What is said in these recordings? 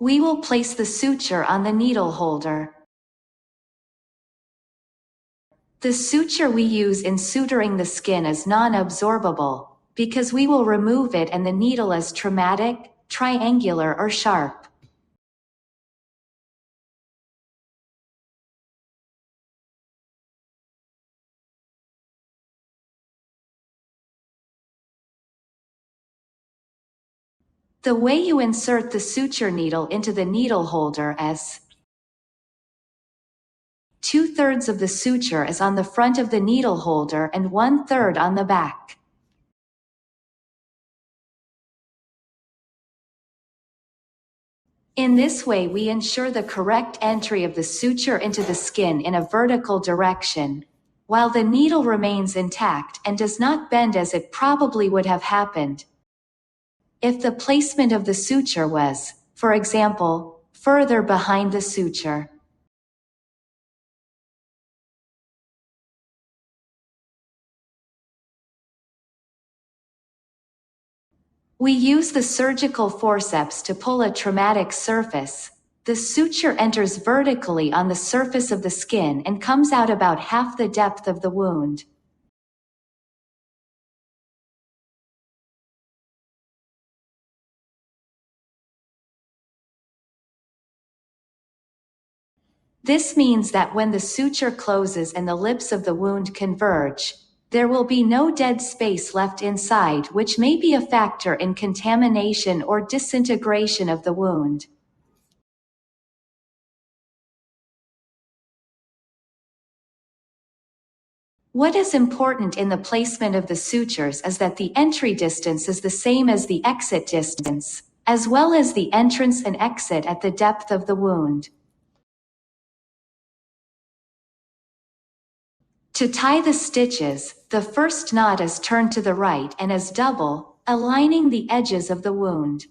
We will place the suture on the needle holder. The suture we use in suturing the skin is non-absorbable, because we will remove it and the needle is traumatic, triangular or sharp. The way you insert the suture needle into the needle holder is: 2/3 of the suture is on the front of the needle holder and 1/3 on the back. In this way we ensure the correct entry of the suture into the skin in a vertical direction, while the needle remains intact and does not bend as it probably would have happened if the placement of the suture was, for example, further behind the suture. We use the surgical forceps to pull a traumatic surface. The suture enters vertically on the surface of the skin and comes out about half the depth of the wound. This means that when the suture closes and the lips of the wound converge, there will be no dead space left inside, which may be a factor in contamination or disintegration of the wound. What is important in the placement of the sutures is that the entry distance is the same as the exit distance, as well as the entrance and exit at the depth of the wound. To tie the stitches, the first knot is turned to the right and is double, aligning the edges of the wound.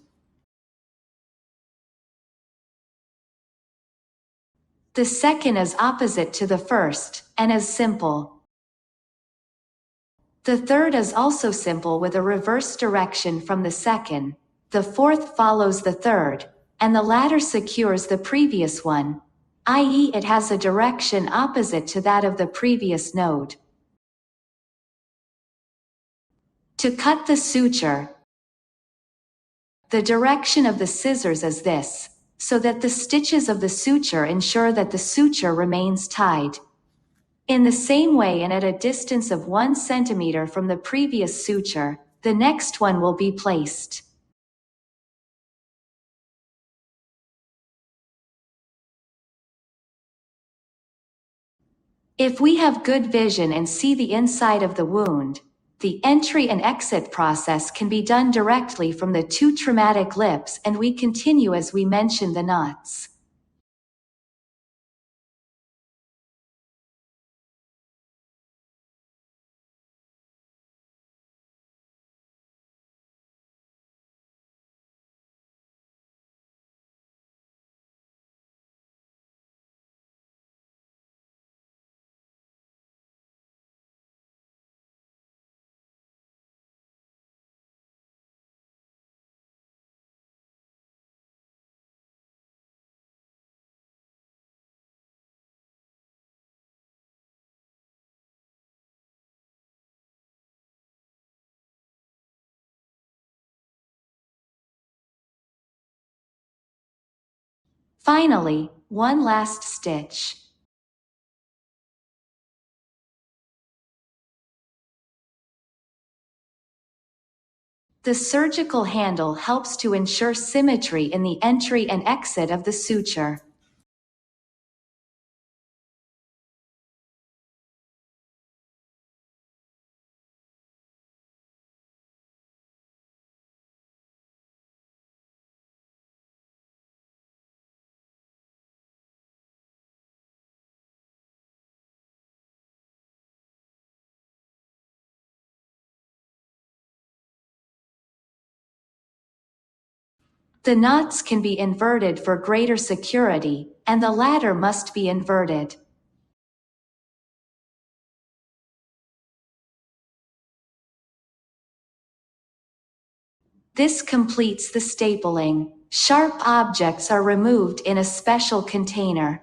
The second is opposite to the first, and is simple. The third is also simple with a reverse direction from the second. The fourth follows the third, and the latter secures the previous one, i.e., it has a direction opposite to that of the previous node. To cut the suture, the direction of the scissors is this, so that the stitches of the suture ensure that the suture remains tied. In the same way and at a distance of 1 centimeter from the previous suture, the next one will be placed. If we have good vision and see the inside of the wound, the entry and exit process can be done directly from the 2 traumatic lips, and we continue as we mention the knots. Finally, one last stitch. The surgical handle helps to ensure symmetry in the entry and exit of the suture. The knots can be inverted for greater security, and the latter must be inverted. This completes the stapling. Sharp objects are removed in a special container.